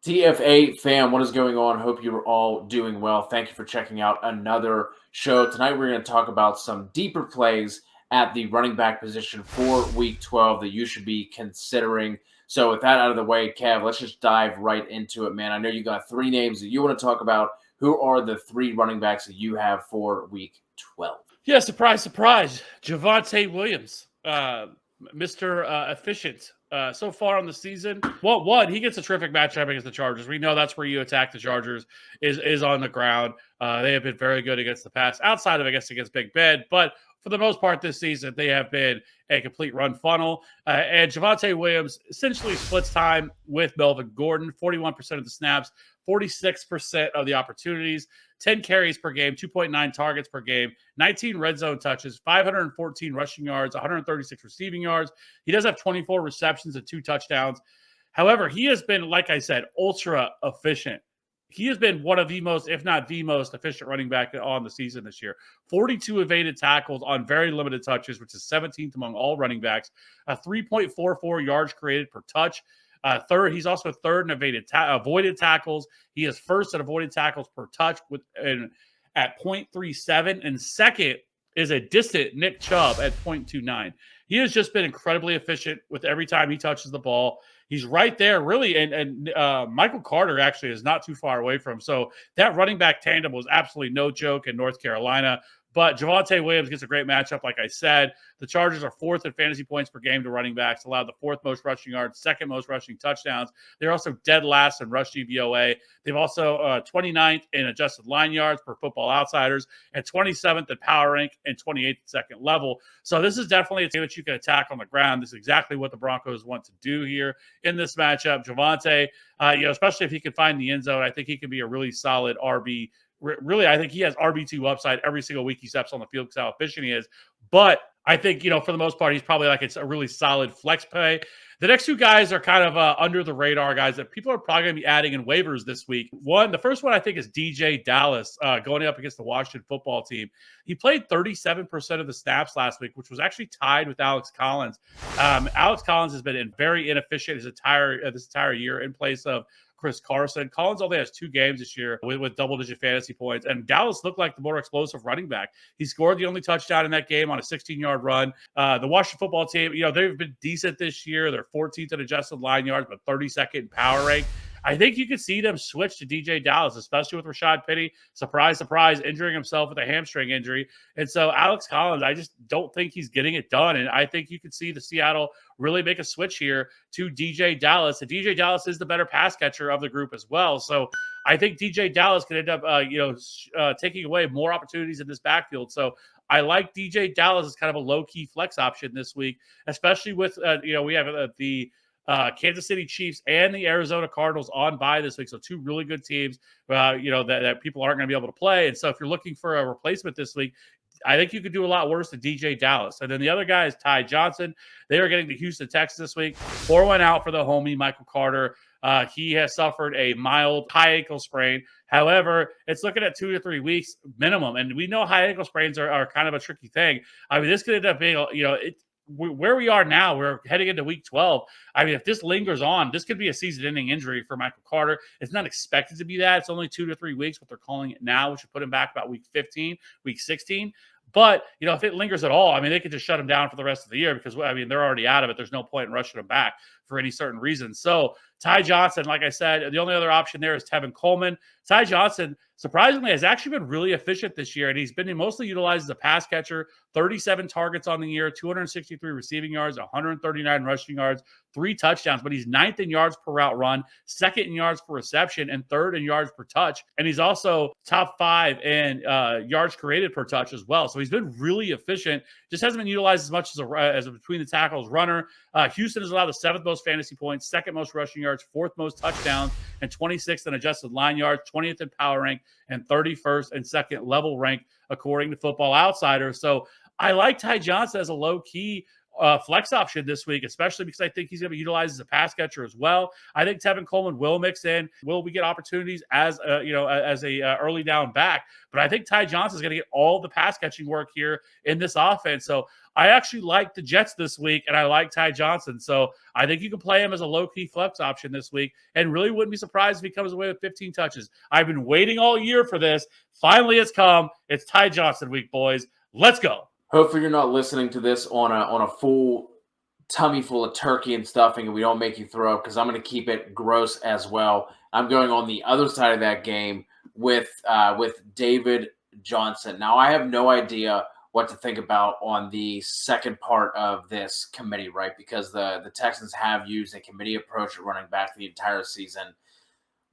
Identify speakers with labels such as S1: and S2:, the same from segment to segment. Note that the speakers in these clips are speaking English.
S1: TFA fam, what is going on? Hope you're all doing well. Thank you for checking out another show. Tonight, we're going to talk about some deeper plays at the running back position for week 12 that you should be considering. So, with that out of the way, Kev, let's just dive right into it, man. I know you got three names that you want to talk about. Who are the three running backs that you have for week 12?
S2: Yeah, surprise, surprise. Javonte Williams, Mr. Efficient. So far on the season, one, he gets a terrific matchup against the Chargers. We know that's where you attack the Chargers is on the ground. They have been very good against the pass, outside of, I guess, against Big Ben. But for the most part this season, they have been a complete run funnel. And Javonte Williams essentially splits time with Melvin Gordon, 41% of the snaps, 46% of the opportunities, 10 carries per game, 2.9 targets per game, 19 red zone touches, 514 rushing yards, 136 receiving yards. He does have 24 receptions and 2 touchdowns. However, he has been, like I said, ultra efficient. He has been one of the most, if not the most efficient running back on the season this year. 42 evaded tackles on very limited touches, which is 17th among all running backs. 3.44 yards created per touch. Third, he's also third in avoided tackles. He is first in avoided tackles per touch at 0.37, and second is a distant Nick Chubb at 0.29. He has just been incredibly efficient with every time he touches the ball. He's right there, really, and Michael Carter actually is not too far away from him. So that running back tandem was absolutely no joke in North Carolina. But Javonte Williams gets a great matchup, like I said. The Chargers are fourth in fantasy points per game to running backs, allowed the fourth most rushing yards, second most rushing touchdowns. They're also dead last in rush DVOA. They've also 29th in adjusted line yards per Football Outsiders, and 27th in power rank, and 28th at second level. So this is definitely a team that you can attack on the ground. This is exactly what the Broncos want to do here in this matchup. Javonte, especially if he can find the end zone, I think he can be a really solid RB. Really, I think he has RB2 upside every single week he steps on the field because how efficient he is. But I think, for the most part, he's probably like it's a really solid flex play. The next two guys are kind of under the radar guys that people are probably going to be adding in waivers this week. The first one I think is DJ Dallas going up against the Washington football team. He played 37% of the snaps last week, which was actually tied with Alex Collins. Alex Collins has been very inefficient this entire year in place of Chris Carson. Collins only has 2 games this year with double-digit fantasy points, and Dallas looked like the more explosive running back. He scored the only touchdown in that game on a 16-yard run. The Washington football team, they've been decent this year. They're 14th in adjusted line yards, but 32nd in power rank. I think you could see them switch to DJ Dallas, especially with Rashad Penny. Surprise, surprise, injuring himself with a hamstring injury. And so Alex Collins, I just don't think he's getting it done. And I think you could see the Seattle really make a switch here to DJ Dallas. And DJ Dallas is the better pass catcher of the group as well. So I think DJ Dallas could end up, taking away more opportunities in this backfield. So I like DJ Dallas as kind of a low-key flex option this week, especially with, we have the Kansas City Chiefs and the Arizona Cardinals on bye this week. So 2 really good teams, that people aren't going to be able to play. And so if you're looking for a replacement this week, I think you could do a lot worse than DJ Dallas. And then the other guy is Ty Johnson. They are getting to Houston, Texas this week. 4-1 out for the homie, Michael Carter. He has suffered a mild high ankle sprain. However, it's looking at 2 to 3 weeks minimum. And we know high ankle sprains are kind of a tricky thing. I mean, this could end up being, where we are now, we're heading into week 12. I mean, if this lingers on, this could be a season-ending injury for Michael Carter. It's not expected to be that. It's only 2 to 3 weeks, what they're calling it now, which would put him back about week 15, week 16. But, if it lingers at all, I mean, they could just shut him down for the rest of the year because, they're already out of it. There's no point in rushing him back for any certain reason. So Ty Johnson, like I said, the only other option there is Tevin Coleman. Ty Johnson, surprisingly, has actually been really efficient this year, and he's been mostly utilized as a pass catcher. 37 targets on the year, 263 receiving yards, 139 rushing yards, 3 touchdowns, but he's 9th in yards per route run, 2nd in yards per reception, and 3rd in yards per touch. And he's also top 5 in yards created per touch as well. So he's been really efficient. Just hasn't been utilized as much as a between the tackles runner. Houston has allowed the 7th most fantasy points, 2nd most rushing yards, 4th most touchdowns, and 26th in adjusted line yards, 20th in power rank, and 31st and second level rank, according to Football Outsiders. So I like Ty Johnson as a low-key flex option this week, especially because I think he's going to be utilized as a pass catcher as well. I think Tevin Coleman will mix in. Will we get opportunities as a early down back? But I think Ty Johnson is going to get all the pass catching work here in this offense. So I actually like the Jets this week, and I like Ty Johnson. So I think you can play him as a low-key flex option this week, and really wouldn't be surprised if he comes away with 15 touches. I've been waiting all year for this. Finally, it's come. It's Ty Johnson week, boys. Let's go.
S1: Hopefully you're not listening to this on a full tummy full of turkey and stuffing and we don't make you throw up, because I'm going to keep it gross as well. I'm going on the other side of that game with David Johnson. Now, I have no idea what to think about on the second part of this committee, right? Because the Texans have used a committee approach at running back the entire season.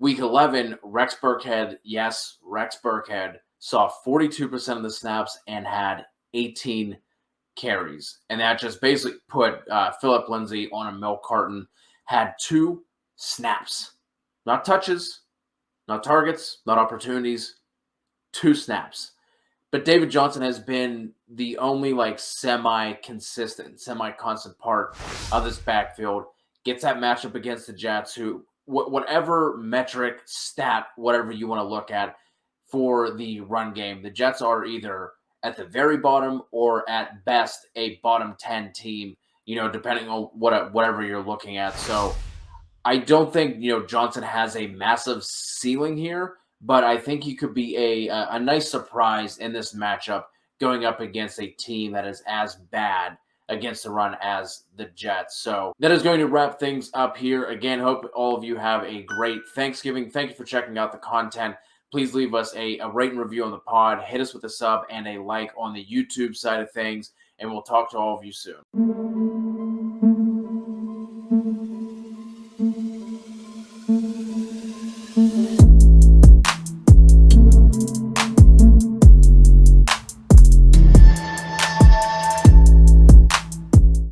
S1: Week 11, Rex Burkhead, yes, Rex Burkhead, saw 42% of the snaps and had 18 carries. And that just basically put Phillip Lindsay on a milk carton, had 2 snaps. Not touches, not targets, not opportunities, 2 snaps. But David Johnson has been the only semi-consistent, semi-constant part of this backfield. Gets that matchup against the Jets, who, whatever metric, stat, whatever you want to look at for the run game, the Jets are either at the very bottom or at best a bottom 10 team, depending on whatever you're looking at. So I don't think, Johnson has a massive ceiling here, but I think he could be a nice surprise in this matchup going up against a team that is as bad against the run as the Jets. So that is going to wrap things up here. Again, hope all of you have a great Thanksgiving. Thank you for checking out the content. Please leave us a rate and review on the pod. Hit us with a sub and a like on the YouTube side of things, and we'll talk to all of you soon.